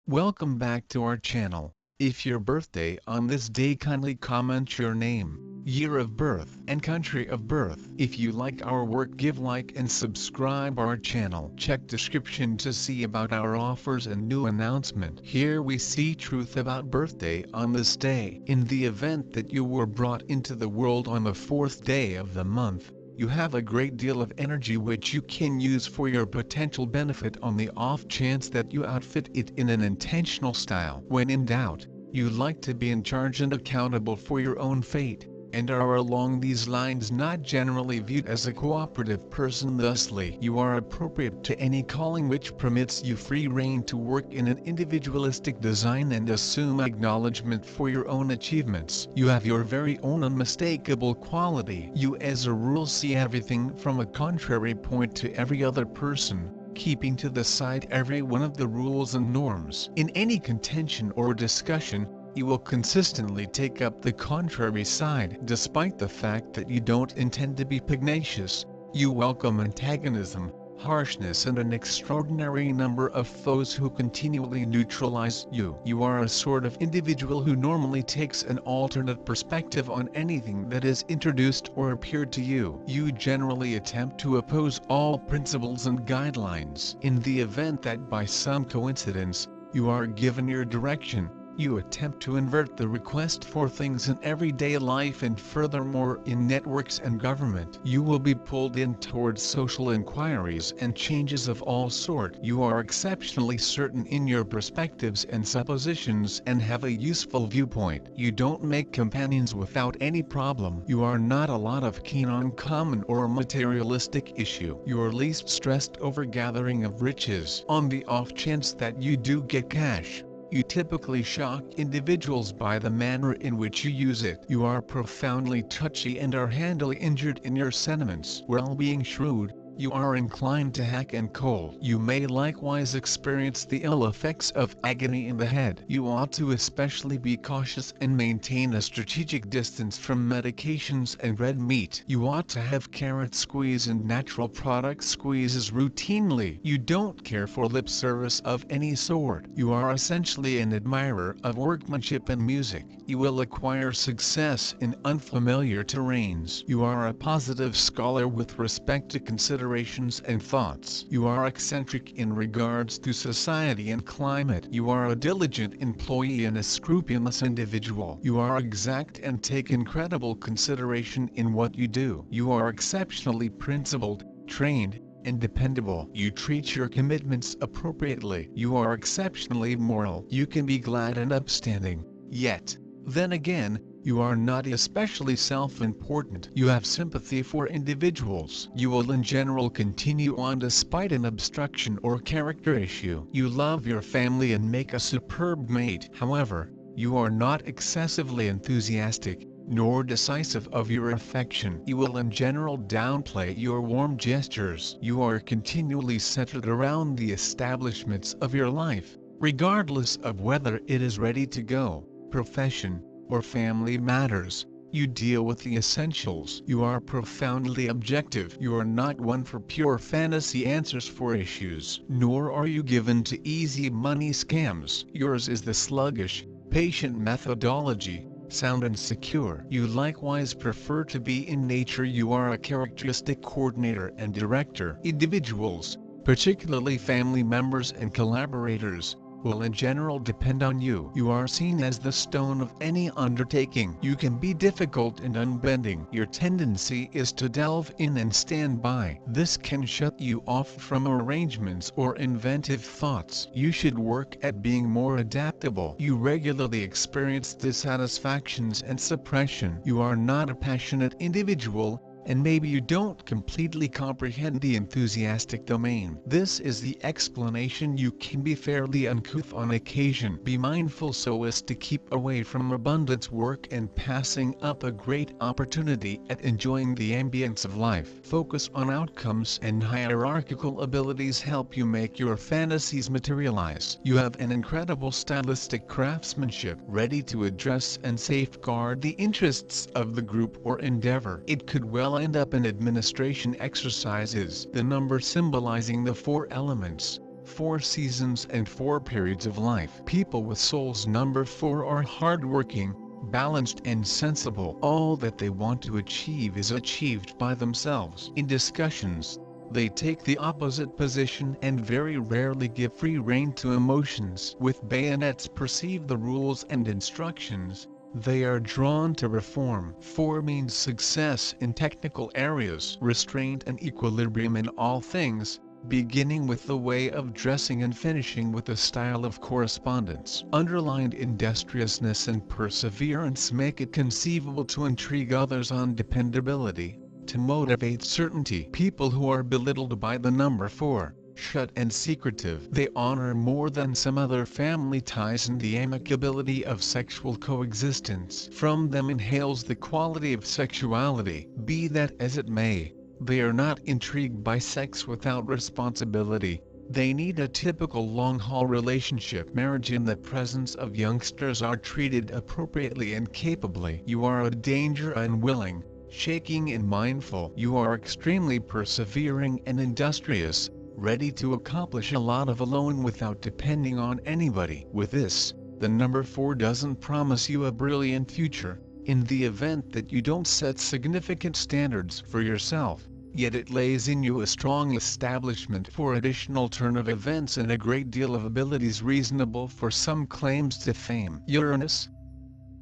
Welcome back to our channel. If your birthday on this day, kindly comment your name, year of birth and country of birth. If you like our work, give like and subscribe our channel. Check description to see about our offers and new announcement. Here we see truth about birthday on this day. In the event that you were brought into the world on the 4th day of the month, you have a great deal of energy which you can use for your potential benefit on the off chance that you outfit it in an intentional style. When in doubt, you like to be in charge and accountable for your own fate, and are along these lines not generally viewed as a cooperative person. Thusly, you are appropriate to any calling which permits you free rein to work in an individualistic design and assume acknowledgement for your own achievements. You have your very own unmistakable quality. You as a rule see everything from a contrary point to every other person, keeping to the side every one of the rules and norms. In any contention or discussion, you will consistently take up the contrary side. Despite the fact that you don't intend to be pugnacious, you welcome antagonism, harshness and an extraordinary number of foes who continually neutralize you. You are a sort of individual who normally takes an alternate perspective on anything that is introduced or appeared to you. You generally attempt to oppose all principles and guidelines. In the event that by some coincidence, you are given your direction, you attempt to invert the request for things in everyday life, and furthermore in networks and government. You will be pulled in towards social inquiries and changes of all sort. You are exceptionally certain in your perspectives and suppositions and have a useful viewpoint. You don't make companions without any problem. You are not a lot of keen on common or materialistic issue. You are least stressed over gathering of riches. On the off chance that you do get cash, you typically shock individuals by the manner in which you use it. You are profoundly touchy and are handily injured in your sentiments. While being shrewd, you are inclined to hack and cold. You may likewise experience the ill effects of agony in the head. You ought to especially be cautious and maintain a strategic distance from medications and red meat. You ought to have carrot squeeze and natural product squeezes routinely. You don't care for lip service of any sort. You are essentially an admirer of workmanship and music. You will acquire success in unfamiliar terrains. You are a positive scholar with respect to considerations and thoughts. You are eccentric in regards to society and climate. You are a diligent employee and a scrupulous individual. You are exact and take incredible consideration in what you do. You are exceptionally principled, trained, and dependable. You treat your commitments appropriately. You are exceptionally moral. You can be glad and upstanding, yet, then again, you are not especially self-important. You have sympathy for individuals. You will in general continue on despite an obstruction or character issue. You love your family and make a superb mate. However, you are not excessively enthusiastic, nor decisive of your affection. You will in general downplay your warm gestures. You are continually centered around the establishments of your life, regardless of whether it is ready to go, profession, or family matters. You deal with the essentials. You are profoundly objective. You are not one for pure fantasy answers for issues, nor are you given to easy money scams. Yours is the sluggish, patient methodology, sound and secure. You likewise prefer to be in nature. You are a characteristic coordinator and director. Individuals, particularly family members and collaborators, will in general depend on you. You are seen as the stone of any undertaking. You can be difficult and unbending. Your tendency is to delve in and stand by. This can shut you off from arrangements or inventive thoughts. You should work at being more adaptable. You regularly experience dissatisfactions and suppression. You are not a passionate individual, and maybe you don't completely comprehend the enthusiastic domain. This is the explanation. You can be fairly uncouth on occasion. Be mindful so as to keep away from abundance work and passing up a great opportunity at enjoying the ambience of life. Focus on outcomes, and hierarchical abilities help you make your fantasies materialize. You have an incredible stylistic craftsmanship, ready to address and safeguard the interests of the group or endeavor. It could well end up in administration exercises. The number symbolizing the 4 elements, 4 seasons and 4 periods of life. People with souls number 4 are hardworking, balanced and sensible. All that they want to achieve is achieved by themselves. In discussions, they take the opposite position and very rarely give free rein to emotions. With bayonets perceive the rules and instructions, they are drawn to reform. 4 means success in technical areas, restraint and equilibrium in all things, beginning with the way of dressing and finishing with the style of correspondence. Underlined industriousness and perseverance make it conceivable to intrigue others on dependability, to motivate certainty. People who are belittled by the number 4, shut and secretive. They honor more than some other family ties and the amicability of sexual coexistence. From them inhales the quality of sexuality. Be that as it may, they are not intrigued by sex without responsibility. They need a typical long-haul relationship. Marriage in the presence of youngsters are treated appropriately and capably. You are a danger unwilling, shaking and mindful. You are extremely persevering and industrious, ready to accomplish a lot of alone without depending on anybody. With this, the number 4 doesn't promise you a brilliant future, in the event that you don't set significant standards for yourself, yet it lays in you a strong establishment for additional turn of events and a great deal of abilities reasonable for some claims to fame. Uranus.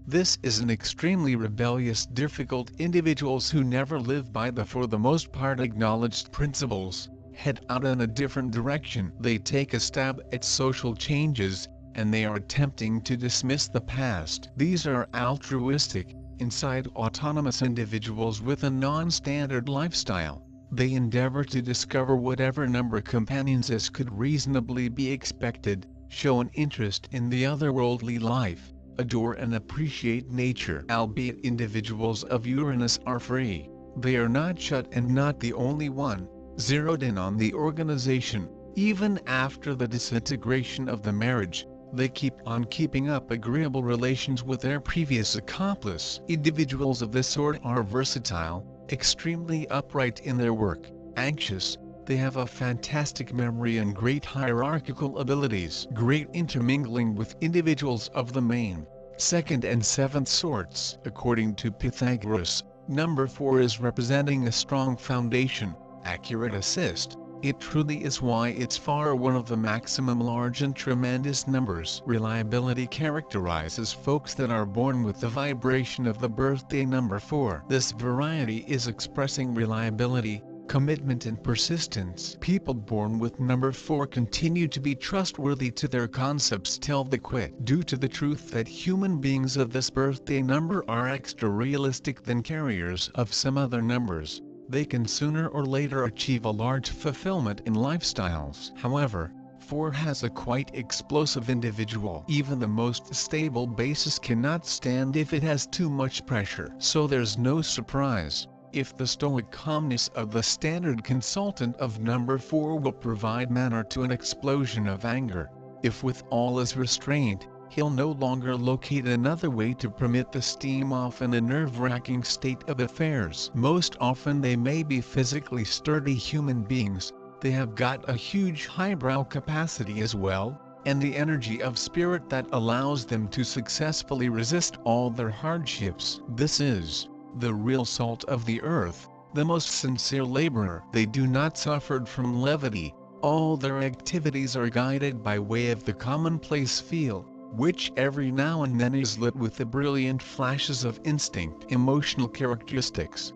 This is an extremely rebellious, difficult individuals who never live by the for the most part acknowledged principles, head out in a different direction. They take a stab at social changes, and they are attempting to dismiss the past. These are altruistic, inside autonomous individuals with a non-standard lifestyle. They endeavor to discover whatever number companions as could reasonably be expected, show an interest in the otherworldly life, adore and appreciate nature. Albeit individuals of Uranus are free, they are not shut and not the only one, zeroed in on the organization. Even after the disintegration of the marriage, they keep on keeping up agreeable relations with their previous accomplice. Individuals of this sort are versatile, extremely upright in their work, anxious, they have a fantastic memory and great hierarchical abilities. Great intermingling with individuals of the main, second and seventh sorts. According to Pythagoras, number 4 is representing a strong foundation, accurate assist. It truly is why it's far one of the maximum large and tremendous numbers. Reliability characterizes folks that are born with the vibration of the birthday number 4. This variety is expressing reliability, commitment and persistence. People born with number 4 continue to be trustworthy to their concepts till they quit. Due to the truth that human beings of this birthday number are extra realistic than carriers of some other numbers, they can sooner or later achieve a large fulfillment in lifestyles. However, 4 has a quite explosive individual. Even the most stable basis cannot stand if it has too much pressure. So there's no surprise if the stoic calmness of the standard consultant of number 4 will provide manner to an explosion of anger. If with all is restraint, he'll no longer locate another way to permit the steam off in a nerve-wracking state of affairs. Most often they may be physically sturdy human beings, they have got a huge highbrow capacity as well, and the energy of spirit that allows them to successfully resist all their hardships. This is the real salt of the earth, the most sincere laborer. They do not suffer from levity, all their activities are guided by way of the commonplace feel, which every now and then is lit with the brilliant flashes of instinct. Emotional characteristics.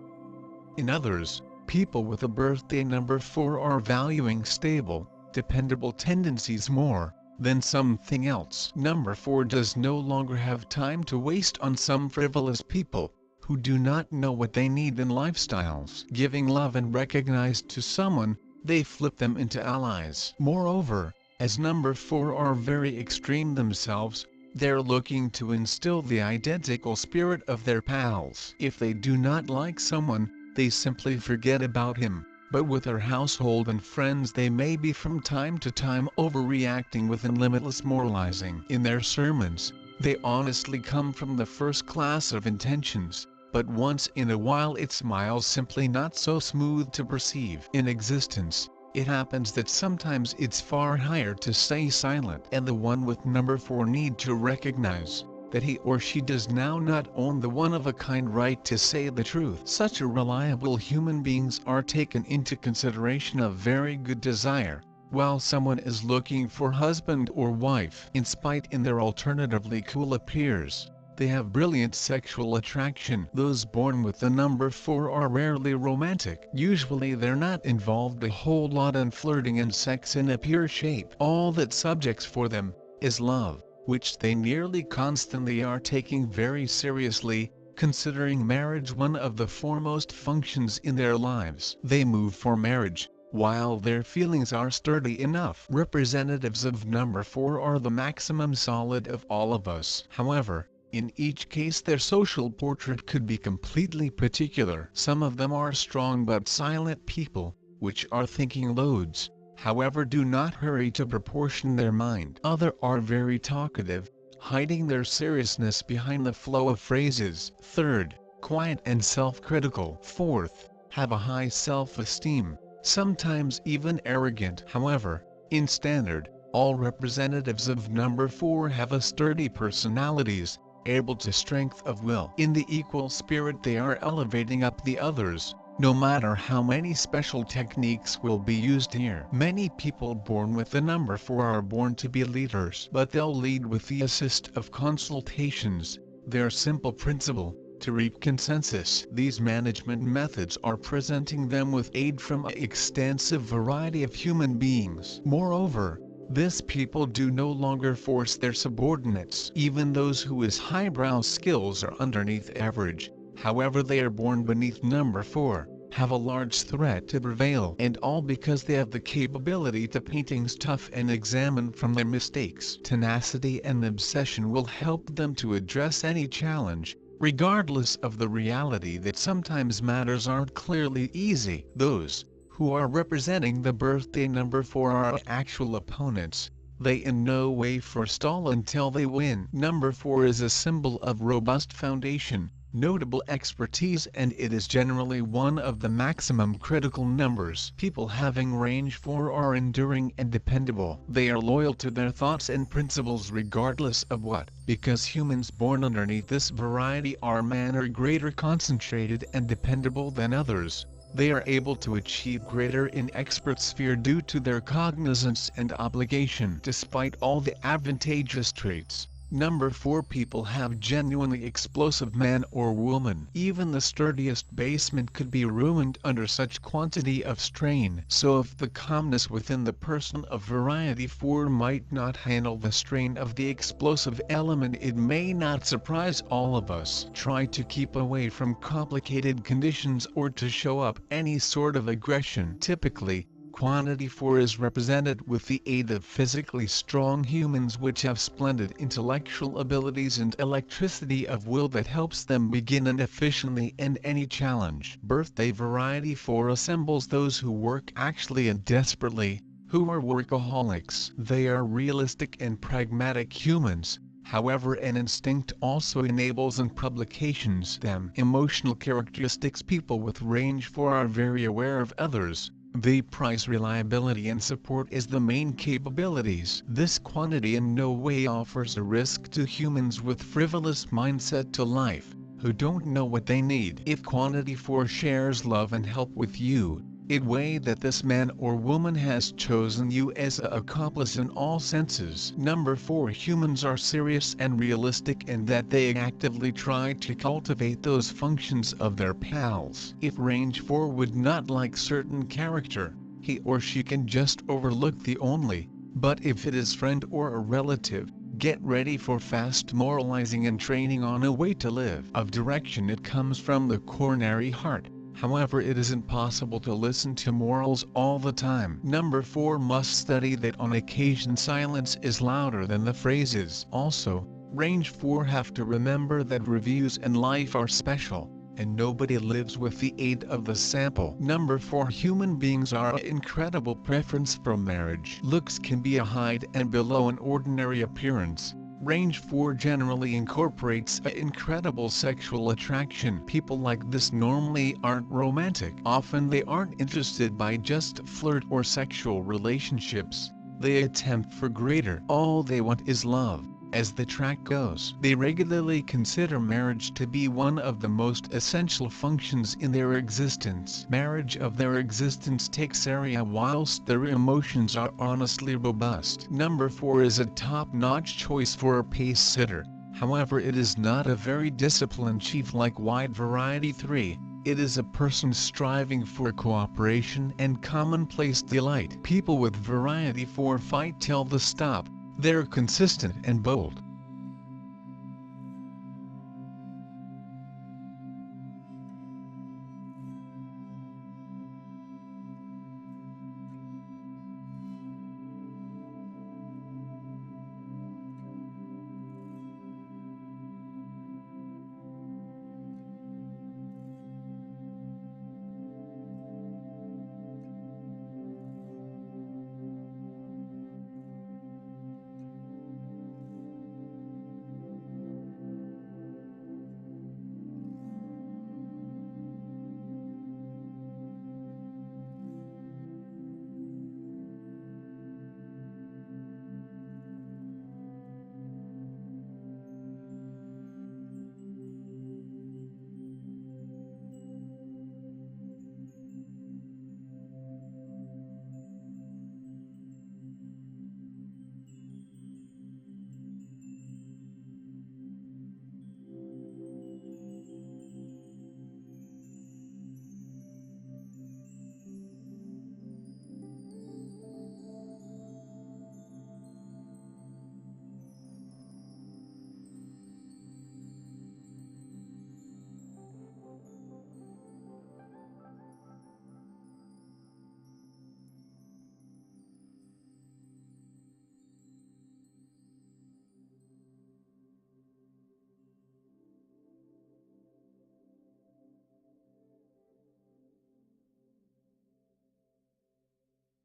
In others, people with a birthday number 4 are valuing stable, dependable tendencies more than something else. Number 4 does no longer have time to waste on some frivolous people who do not know what they need in lifestyles. Giving love and recognize to someone, they flip them into allies. Moreover, as number 4 are very extreme themselves, they're looking to instill the identical spirit of their pals. If they do not like someone, they simply forget about him, but with their household and friends they may be from time to time overreacting with limitless moralizing. In their sermons, they honestly come from the first class of intentions, but once in a while it smiles simply not so smooth to perceive. In existence, It happens that sometimes it's far higher to stay silent, and the one with number 4 need to recognize that he or she does now not own the one-of-a-kind right to say the truth. Such a reliable human beings are taken into consideration of very good desire, while someone is looking for husband or wife. In spite in their alternatively cool appears, they have brilliant sexual attraction. Those born with the number 4 are rarely romantic. Usually they're not involved a whole lot in flirting and sex in a pure shape. All that subjects for them is love, which they nearly constantly are taking very seriously, considering marriage one of the foremost functions in their lives. They move for marriage, while their feelings are sturdy enough. Representatives of number 4 are the maximum solid of all of us. However, in each case their social portrait could be completely particular. Some of them are strong but silent people, which are thinking loads. However, do not hurry to proportion their mind. Others are very talkative, hiding their seriousness behind the flow of phrases. Third, quiet and self-critical. Fourth, have a high self-esteem, sometimes even arrogant. However, in standard, all representatives of number 4 have a sturdy personalities, able to strength of will. In the equal spirit they are elevating up the others, no matter how many special techniques will be used here. Many people born with the number 4 are born to be leaders, but they'll lead with the assist of consultations, their simple principle, to reap consensus. These management methods are presenting them with aid from an extensive variety of human beings. Moreover, these people do no longer force their subordinates, even those whose highbrow skills are underneath average. However, they are born beneath number 4, have a large threat to prevail, and all because they have the capability to paint things tough and examine from their mistakes. Tenacity and obsession will help them to address any challenge, regardless of the reality that sometimes matters aren't clearly easy. Those who are representing the birthday number 4 are actual opponents. They in no way forestall until they win. Number 4 is a symbol of robust foundation, notable expertise, and it is generally one of the maximum critical numbers. People having range 4 are enduring and dependable. They are loyal to their thoughts and principles regardless of what, because humans born underneath this variety are greater concentrated and dependable than others. They are able to achieve greater in expert sphere due to their cognizance and obligation. Despite all the advantageous traits, number 4 people have genuinely explosive man or woman. Even the sturdiest basement could be ruined under such quantity of strain. So if the calmness within the person of variety 4 might not handle the strain of the explosive element, it may not surprise all of us. Try to keep away from complicated conditions or to show up any sort of aggression. Typically, quantity 4 is represented with the aid of physically strong humans which have splendid intellectual abilities and electricity of will that helps them begin and efficiently end any challenge. Birthday variety 4 assembles those who work actually and desperately, who are workaholics. They are realistic and pragmatic humans. However, an instinct also enables and publications them. Emotional characteristics. People with range 4 are very aware of others. They prize reliability and support as the main capabilities. This quantity in no way offers a risk to humans with frivolous mindset to life, who don't know what they need. If quantity 4 shares love and help with you, it way that this man or woman has chosen you as an accomplice in all senses. Number 4 humans are serious and realistic in that they actively try to cultivate those functions of their pals. If range 4 would not like certain character, he or she can just overlook the only, but if it is friend or a relative, get ready for fast moralizing and training on a way to live. Of direction it comes from the coronary heart. However, it isn't possible to listen to morals all the time. Number 4 must study that on occasion silence is louder than the phrases. Also, range 4 have to remember that reviews and life are special, and nobody lives with the aid of the sample. Number 4 human beings are an incredible preference for marriage. Looks can be a hide and below an ordinary appearance. Range 4 generally incorporates an incredible sexual attraction. People like this normally aren't romantic. Often they aren't interested by just flirt or sexual relationships. They attempt for greater. All they want is love. As the track goes, they regularly consider marriage to be one of the most essential functions in their existence. Marriage of their existence takes area whilst their emotions are honestly robust. Number 4 is a top-notch choice for a pace-sitter. However, it is not a very disciplined chief like wide variety 3. It is a person striving for cooperation and commonplace delight. People with variety 4 fight till the stop. They're consistent and bold.